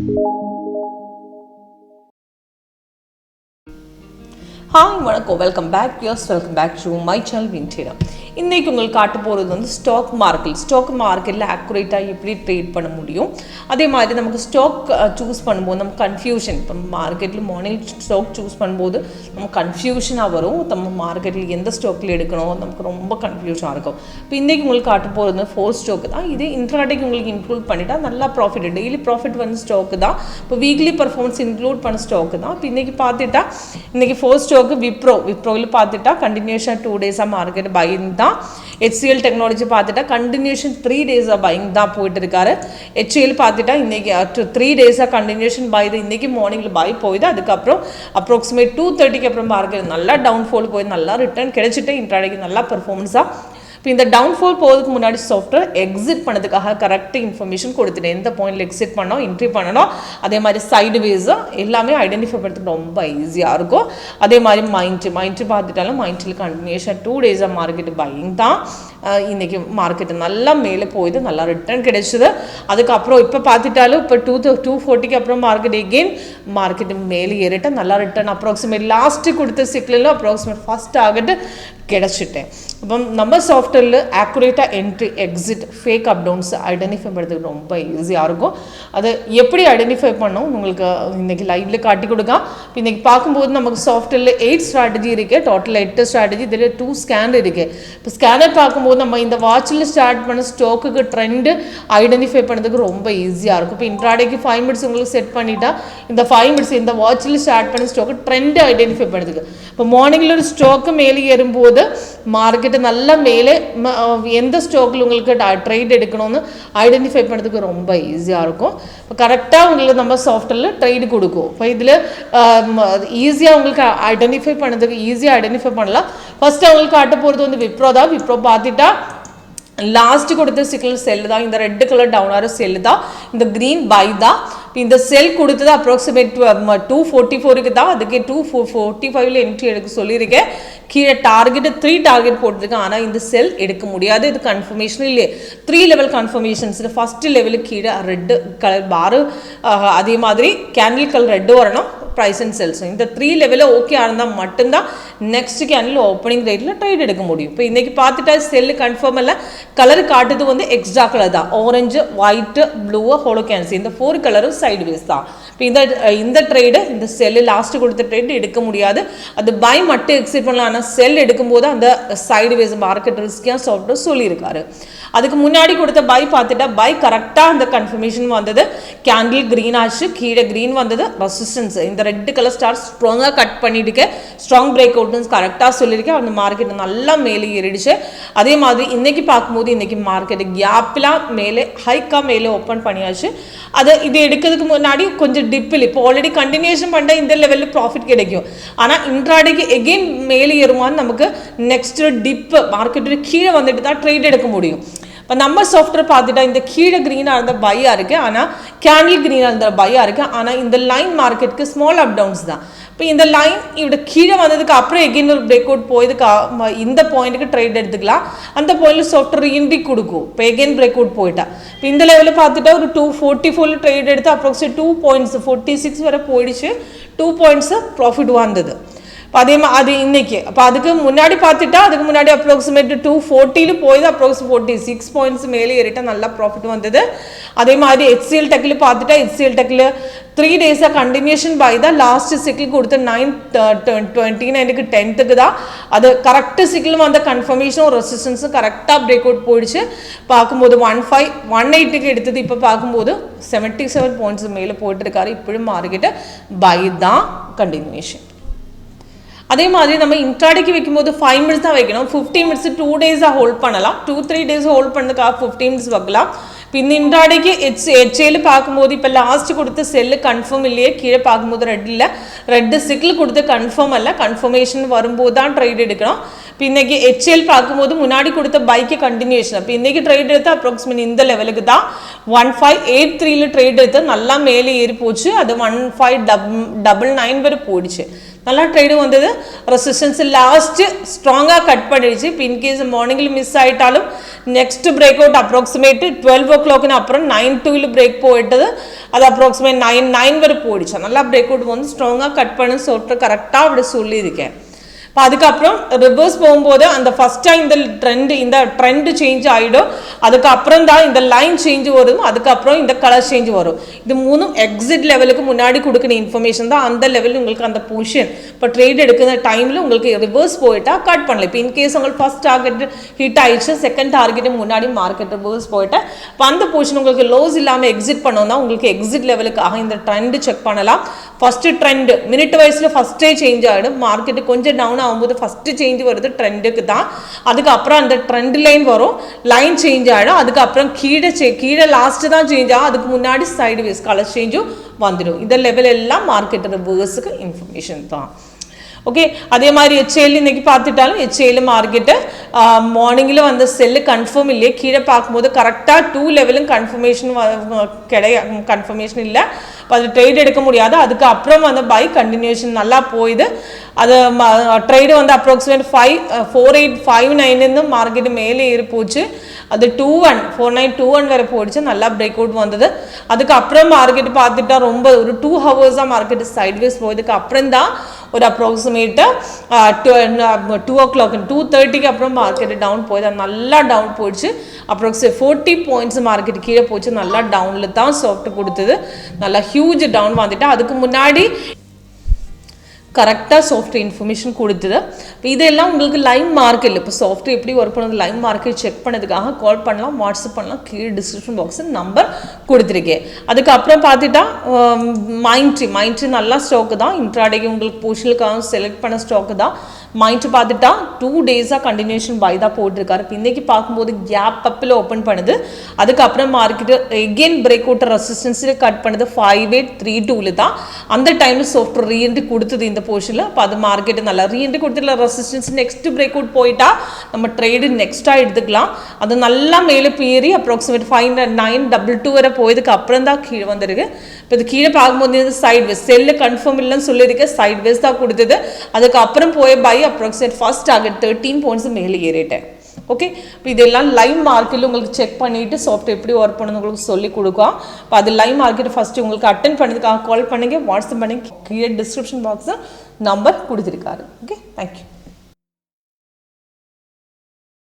Hi, welcome back. Yes, welcome back to my channel WinTrader. இன்னைக்கு உங்களுக்கு காட்ட போறது வந்து ஸ்டாக் மார்க்கெட்ல அக்யூரேட்டா எப்படி ட்ரேட் பண்ண முடியும். அதே மாதிரி நமக்கு ஸ்டாக் சூஸ் பண்ணும்போது நம்ம கன்ஃபியூஷன் இப்போ மார்க்கெட்ல மார்னிங் ஸ்டாக் சூஸ் பண்ணும்போது நம்ம கன்ஃபியூஷனா வரும். நம்ம மார்க்கெட்ல எந்த ஸ்டாக்ல எடுக்கணும் நமக்கு ரொம்ப கன்ஃபியூஷனா இருக்கும். இப்போ இன்னைக்கு உங்களுக்கு காட்ட போறது 4 ஸ்டாக் தான். இது இன்ட்ராடேக்கு உங்களுக்கு இன்க்ளூட் பண்ணிட்டா நல்லா ப்ராஃபிட் டெய்லி ப்ராஃபிட் வந்து ஸ்டாக் தான். இப்போ வீக்லி பெர்ஃபார்மன்ஸ் இன்க்ளூட் பண்ண ஸ்டாக் தான். இப்போ இன்னைக்கு பார்த்துட்டா இன்னைக்கு 4 ஸ்டாக் விப்ரோவில் பார்த்துட்டா கண்டினியூஷன் 2 டேஸா மார்க்கெட் பையிங் தான். HCL டெக்னாலஜி பார்த்துட்டா கண்டினியூஷன் 3 டேஸா பையிங் தான் போயிட்டு இருக்காரு. HCL பார்த்துட்டா இன்னைக்கு 3 டேஸா கண்டினியூஷன் பை தான். இன்னைக்கு மார்னிங்ல பை போயிது. அதுக்கப்புறம் அப்ராக்சிமேட் 2:30க்கு அப்புறம் மார்க்கெட் நல்லா டவுன்ஃபால் போய் நல்லா ரிட்டர்ன் கிடைச்சிட்டு இன்ட்ராடேக்கு நல்லா பெர்ஃபார்மன்ஸா. இப்போ இந்த டவுன்ஃபால் போகிறதுக்கு முன்னாடி சாஃப்ட்வேர் எக்ஸிட் பண்ணதுக்காக கரெக்ட் இன்ஃபர்மேஷன் கொடுத்துட்டேன். எந்த பாயிண்ட்ல எக்ஸிட் பண்ணோம் என்ட்ரி பண்ணணும் அதே மாதிரி சைடு வேஸும் எல்லாமே ஐடென்டிஃபை பண்ணுறதுக்கு ரொம்ப ஈஸியாக இருக்கும். அதே மாதிரி மைண்ட் பார்த்துட்டாலும் மைண்டில் கண்டினியூஷன் 2 டேஸாக மார்க்கெட் பையிங் தான். இன்னைக்கு மார்க்கெட் நல்லா மேலே போயிது நல்லா ரிட்டர்ன் கிடைச்சிது. அதுக்கப்புறம் இப்போ பார்த்துட்டாலும் இப்போ 240க்கு அப்புறம் மார்க்கெட் மேலே ஏறிட்டு நல்லா ரிட்டர்ன் அப்ராக்சிமேட் லாஸ்ட்டு கொடுத்த சிக்லில் அப்ராக்சிமேட் ஃபர்ஸ்ட் டார்கெட் கிடைச்சிட்டேன். அப்போ நம்ம சாஃப்ட்வேரில் ஆக்குரேட்டாக என்ட்ரி எக்ஸிட் ஃபேக் அப் டவுன்ஸ் ஐடென்டிஃபை பண்ணுறதுக்கு ரொம்ப ஈஸியாக இருக்கும். அதை எப்படி ஐடென்டிஃபை பண்ணோம் உங்களுக்கு இன்றைக்கி லைவ்ல காட்டி கொடுക്കാം. இப்போ இன்றைக்கி பார்க்கும்போது நமக்கு சாஃப்ட்வேரில் 8 ஸ்ட்ராட்டஜி இருக்குது. டோட்டல் 8 ஸ்ட்ராட்டஜி இதில் 2 ஸ்கேனர் இருக்குது. இப்போ ஸ்கேனர் பார்க்கும்போது நம்ம இந்த வாட்சில் ஸ்டார்ட் பண்ண ஸ்டாக்குக்கு ட்ரெண்டு ஐடென்டிஃபை பண்ணுறதுக்கு ரொம்ப ஈஸியாக இருக்கும். இப்போ இன்ட்ராடேக்கு 5 மினிட்ஸ் உங்களுக்கு செட் பண்ணிட்டா இந்த 5 மினிட்ஸ் இந்த வாட்சில் ஸ்டார்ட் பண்ண ஸ்டாக்கு ட்ரெண்டு ஐடென்டிஃபை பண்ணுறதுக்கு. இப்போ மார்னிங்கில் ஒரு ஸ்டாக்கு மேலே ஏறும்போது மார்க்கெட்டு நல்லா மேலே எந்த ஸ்டாக்கில் உங்களுக்கு ட்ரேட் எடுக்கணும்னு ஐடென்டிஃபை பண்ணுறதுக்கு ரொம்ப ஈஸியாக இருக்கும். இப்போ கரெக்டாக உங்களுக்கு நம்ம சாஃப்ட்வேரில் ட்ரேடு கொடுக்கும். இப்போ இதில் ஈஸியாக உங்களுக்கு ஐடென்டிஃபை பண்ணுறதுக்கு ஈஸியாக ஐடென்டிஃபை பண்ணலாம். ஃபர்ஸ்ட் அவங்களுக்கு காட்ட போகிறது வந்து விப்ரோ தான். விப்ரோ பார்த்துட்டா லாஸ்ட் கொடுத்த சிக்னல் செல் தான். இந்த ரெட் கலர் டவுன் ஆகிற செல் தான். இந்த கிரீன் பை தான். இந்த செல் கொடுத்தது அப்ராக்சிமேட் 244க்கு தான். அதுக்கு 245ல என்ட்ரி எடுக்க சொல்லியிருக்கேன். கீழே டார்கெட் 3 டார்கெட் போட்டிருக்கேன். ஆனால் இந்த செல் எடுக்க முடியாது. இது கன்ஃபர்மேஷன் இல்லையே 3 லெவல் கன்ஃபர்மேஷன்ஸ். ஃபர்ஸ்ட் லெவலுக்கு கீழே ரெட் கலர் பாரு அதே மாதிரி கேண்டில் கலர் ரெட்டு வரணும். ப்ரைஸ் அண்ட் செல்ஸ் இந்த 3 லெவலில் ஓகே இருந்தால் மட்டும்தான் நெக்ஸ்ட் கேண்டில் ஓப்பனிங் ரேட்டில் ட்ரேட் எடுக்க முடியும். இப்போ இன்றைக்கி பார்த்துட்டா செல்லு கன்ஃபார்ம் இல்லை. கலர் காட்டுது வந்து எக்ஸ்ட்ரா கலர் தான். ஆரஞ்சு ஒயிட்டு ப்ளூ ஹோலோ கேன்சி இந்த 4 கலரும் சைடு வேஸ் தான். இப்போ இந்த ட்ரேடு இந்த செல்லு லாஸ்ட்டு கொடுத்த ட்ரேட் எடுக்க முடியாது. அது பை மட்டும் எக்ஸிட் பண்ணலாம். ஆனால் செல் எடுக்கும்போது அந்த சைடு வேஸ் மார்க்கெட் ரிஸ்கியாக சாஃப்ட்வேர் சொல்லியிருக்காரு. அதுக்கு முன்னாடி கொடுத்த பை பார்த்துட்டா பை கரெக்டாக அந்த கன்ஃபர்மேஷன் வந்தது. கேண்டில் க்ரீன் ஆச்சு. கீழே க்ரீன் வந்தது. ரெசிஸ்டன்ஸ் இந்த ரெட் கலர் ஸ்டார் ஸ்ட்ராங்காக கட் பண்ணிட்டுருக்கேன். ஸ்ட்ராங் பிரேக் அவுட்னு கரெக்டாக சொல்லியிருக்கேன். அந்த மார்க்கெட் நல்லா மேலே ஏறிடுச்சு. அதே மாதிரி இன்னைக்கு பார்க்கும்போது இன்னைக்கு மார்க்கெட் கேப்லாம் மேலே ஹைக்காக மேலே ஓப்பன் பண்ணியாச்சு. இது எடுக்கிறதுக்கு முன்னாடி கொஞ்சம் டிப்பில் இப்போ ஆல்ரெடி கண்டினியூஷன் பண்ண இந்த லெவலில் ப்ராஃபிட் கிடைக்கும். ஆனால் இன்ட்ராடேக்கு எகெயின் மேலே ஏறுமான்னு நமக்கு நெக்ஸ்ட் டிப்பு மார்க்கெட்டு கீழே வந்துட்டு தான் ட்ரேட் எடுக்க முடியும். இப்போ நம்ம சாஃப்ட்வேர் பார்த்துட்டா இந்த கீழே க்ரீனாக இருந்த பையாக இருக்குது. ஆனால் கேண்டில் க்ரீனாக இருந்த பையாக இருக்குது. ஆனால் இந்த லைன் மார்க்கெட்டுக்கு ஸ்மால் அப் டவுன்ஸ் தான். இப்போ இந்த லைன் இப்படி கீழே வந்ததுக்கு அப்புறம் எகெயின் ஒரு பிரேக் அவுட் போயதுக்கு இந்த பாயிண்ட்டுக்கு ட்ரேட் எடுத்துக்கலாம். அந்த பாயிண்டில் சாஃப்ட்வேர் இன்ட்ரி கொடுக்கும். இப்போ எகெயின் பிரேக் அவுட் போயிட்டா இப்போ இந்த லெவலில் பார்த்துட்டா ஒரு 244 ட்ரேட் எடுத்து அப்ராக்சிமேட் 2 பாயிண்ட்ஸ் 46 வரை போயிடுச்சு. 2 பாயிண்ட்ஸ் ப்ராஃபிட் வந்தது. அதே அது இன்னைக்கு அப்போ அதுக்கு முன்னாடி பார்த்துட்டா அதுக்கு முன்னாடி அப்ராக்சிமேட் 240 போய் தான் அப்ராக்சிமேட் 46 பாயிண்ட்ஸ் மேலே ஏறிட்டா நல்லா ப்ராஃபிட் வந்தது. அதே மாதிரி HCL டெக்கில் பார்த்துட்டா HCL டெக்கில் 3 டேஸாக கண்டினியூஷன் பை தான். லாஸ்ட் சிக்கிள் கொடுத்து 9/29க்கு 10க்கு தான் அது கரெக்டு சிக்கிளும் அந்த கன்ஃபர்மேஷனும் ரெசிஸ்டன்ஸும் கரெக்டாக பிரேக் அவுட் போயிடுச்சு. பார்க்கும்போது 1518க்கு எடுத்தது. இப்போ பார்க்கும்போது 77 பாயிண்ட்ஸ் மேலே போயிட்டு இருக்காரு. இப்படி மார்க்கெட்டு பை தான் கண்டினியூஷன். அதே மாதிரி நம்ம இன்ட்ராடேக்கு வைக்கும்போது 5 மினிட்ஸ் தான் வைக்கணும். 15 மினிட்ஸ் 2 டேஸாக ஹோல்ட் பண்ணலாம். 2-3 டேஸ் ஹோல்ட் பண்ணதுக்காக 15 மினிட்ஸ் வைக்கலாம். இப்போ இந்த இன்ட்ராடேக்கு HCL பார்க்கும்போது இப்போ லாஸ்ட் கொடுத்த செல்லு கன்ஃபார்ம் இல்லையே. கீழே பார்க்கும்போது ரெட்டு சிக்கிள் கொடுத்து கன்ஃபார்ம் அல்ல. கன்ஃபர்மேஷன் வரும்போது தான் ட்ரேட் எடுக்கணும். இப்போ இன்றைக்கி HCL பார்க்கும்போது முன்னாடி கொடுத்த பைக்கு கண்டினியூஷன். இப்போ இன்றைக்கி ட்ரேட் எடுத்து அப்ராக்சிமேட் இந்த லெவலுக்கு தான் 1583ல ட்ரேட் எடுத்து நல்லா மேலே ஏறி போச்சு. அது 1599 வரை போயிடுச்சு. நல்லா ட்ரேடு வந்தது. ரெசிஸ்டன்ஸ் லாஸ்ட் ஸ்ட்ராங்காக கட் பண்ணிடுச்சு. இப்போ இன்கேஸ் மார்னிங்கில் மிஸ் ஆகிட்டாலும் next break out approximate 12 o'clock அப்புறம் 9-2 பிரேக் போயிட்டது. அது அப்ராக்சிமேட் 9 வரை போயிடுச்சு. நல்லா பிரேக் அவுட் வந்து ஸ்ட்ராங்காக கட் பண்ணு சொல்லிட்டு கரெக்டாக அப்படி சொல்லியிருக்கேன். இப்போ அதுக்கப்புறம் ரிவர்ஸ் போகும்போது அந்த ஃபஸ்ட்டாக இந்த ட்ரெண்ட் சேஞ்ச் ஆகிடும். அதுக்கப்புறம் தான் இந்த லைன் சேஞ்ச் வரும். அதுக்கப்புறம் இந்த கலர் சேஞ்ச் வரும். இது மூணும் எக்ஸிட் லெவலுக்கு முன்னாடி கொடுக்குற இன்ஃபர்மேஷன் தான். அந்த லெவலில் உங்களுக்கு அந்த பொசிஷன் இப்போ ட்ரேட் எடுக்கிற டைமில் உங்களுக்கு ரிவர்ஸ் போயிட்டா கட் பண்ணல. இப்போ இன்கேஸ் உங்களுக்கு ஃபஸ்ட் டார்கெட் ஹிட் ஆயிடுச்சு, செகண்ட் டார்கெட்டு முன்னாடி மார்க்கெட் ரிவர்ஸ் போயிட்டா இப்போ அந்த பொசிஷன் உங்களுக்கு லோஸ் இல்லாமல் எக்ஸிட் பண்ணோம்னா உங்களுக்கு எக்ஸிட் லெவலுக்காக இந்த ட்ரெண்ட் செக் பண்ணலாம். ஃபஸ்ட்டு ட்ரெண்ட் மினிட் வைஸில் ஃபஸ்ட்டே சேஞ்ச் ஆகிடும். மார்க்கெட்டு கொஞ்சம் டவுன் ஆகும்போது ஃபஸ்ட்டு சேஞ்ச் வருது ட்ரெண்டுக்கு தான். அதுக்கப்புறம் அந்த ட்ரெண்ட் லைன் வரும், லைன் சேஞ்ச் ஆகிடும். அதுக்கப்புறம் கீழே லாஸ்ட்டு தான் சேஞ்ச் ஆகும். அதுக்கு முன்னாடி சைடு வேஸ் கலர் சேஞ்சும் வந்துடும். இந்த லெவல் எல்லாம் மார்க்கெட் ரிவர்ஸுக்கு இன்ஃபர்மேஷன் தான். ஓகே, அதே மாதிரி ஹெச்ஏஎல் இன்னைக்கு பார்த்துட்டாலும் ஹெச்ஏஎல் மார்க்கெட்டு மார்னிங்கில் வந்து செல்லு கன்ஃபார்ம் இல்லையே. கீழே பார்க்கும்போது கரெக்டாக 2 லெவலும் கன்ஃபர்மேஷன் இல்லை. இப்போ அது ட்ரேட் எடுக்க முடியாது. அதுக்கப்புறம் வந்து பை கண்டினியூஷன் நல்லா போயுது. அது ட்ரேடு வந்து அப்ராக்சிமேட் 4859 மார்க்கெட்டு மேலே ஏறி போச்சு. அது 4921 வரை போயிடுச்சு. நல்லா பிரேக் அவுட் வந்தது. அதுக்கப்புறம் மார்க்கெட் பார்த்துட்டா ரொம்ப ஒரு 2 hours மார்க்கெட் சைட்வேஸ் போயதுக்கு அப்புறம் தான் ஒரு அப்ராக்சிமேட்டு 2 o'clock 2:30 அப்புறம் மார்க்கெட் டவுன் போயிது. நல்லா டவுன் போயிடுச்சு. அப்ராக்சிமேட் 40 points மார்க்கெட் கீழே போச்சு. நல்லா டவுனில் தான் சாஃப்ட் கொடுத்தது. நல்லா ஹியூஜ் டவுன் வந்துட்டு அதுக்கு முன்னாடி கரெக்டாக சாஃப்ட்வேர் இன்ஃபர்மேஷன் கொடுத்தது. இப்போ இதெல்லாம் உங்களுக்கு லைவ் மார்க்கெட் இப்போ சாஃப்ட்வேர் எப்படி ஒர்க் பண்ணுறது லைவ் மார்க்கெட் செக் பண்ணதுக்காக கால் பண்ணலாம், வாட்ஸ்அப் பண்ணலாம். கீழே டிஸ்கிரிப்ஷன் பாக்ஸில் நம்பர் கொடுத்துருக்கேன். அதுக்கப்புறம் பார்த்துட்டா மைண்ட்ரி நல்லா ஸ்டாக்கு தான். இன்ட்ராடேக்கு உங்களுக்கு போர்ஷனுக்காக செலக்ட் பண்ண ஸ்டாக்கு தான். மைண்ட்ரி பார்த்துட்டா 2 days கண்டினியூஷன் பை தான் போட்டிருக்காரு. இப்போ இன்றைக்கி பார்க்கும்போது கேப் அப்பில் ஓப்பன் பண்ணுது. அதுக்கப்புறம் மார்க்கெட்டு எகெயின் பிரேக் அவுட் ரெசிஸ்டன்ஸில் கட் பண்ணுது 5832 தான். அந்த டைமில் சாஃப்ட்வேர் ரீஎன்ட்ரி கொடுத்தது இந்த போர்ஷனில். அப்போ அது மார்க்கெட்டு நல்லா ரீஎன்ட்ரி கொடுத்துல ரெசிஸ்டன்ஸ் நெக்ஸ்ட் பிரேக் அவுட் போயிட்டா நம்ம ட்ரேடு நெக்ஸ்ட்டாக எடுத்துக்கலாம். அது நல்லா மேலே பேரி அப்ராக்சிமேட் 5922 வரை போயதுக்கு அப்புறம் தான் கீழே வந்துருக்கு. இப்போ இது கீழே பார்க்கும்போது சைட்வேஸ் செல்லு கன்ஃபார்ம் இல்லைன்னு சொல்லியிருக்கேன். சைட்வேஸ் தான் கொடுத்தது. அதுக்கப்புறம் போய் by approximate first target 13 points மேலே ஏறிட்டேன். ஓகே, இப்போ இதெல்லாம் லைவ் மார்க்கெட்டில் உங்களுக்கு செக் பண்ணிவிட்டு சாஃப்ட்வேர் எப்படி ஒர்க் பண்ணணும் உங்களுக்கு சொல்லி கொடுக்கும். இப்போ அது லைவ் மார்க்கெட் ஃபஸ்ட்டு உங்களுக்கு அட்டென்ட் பண்ணதுக்காக கால் பண்ணுங்க, வாட்ஸ்அப் பண்ணுங்க. கீழே டிஸ்கிரிப்ஷன் பாக்ஸில் நம்பர் கொடுத்துருக்காரு. Okay, thank you.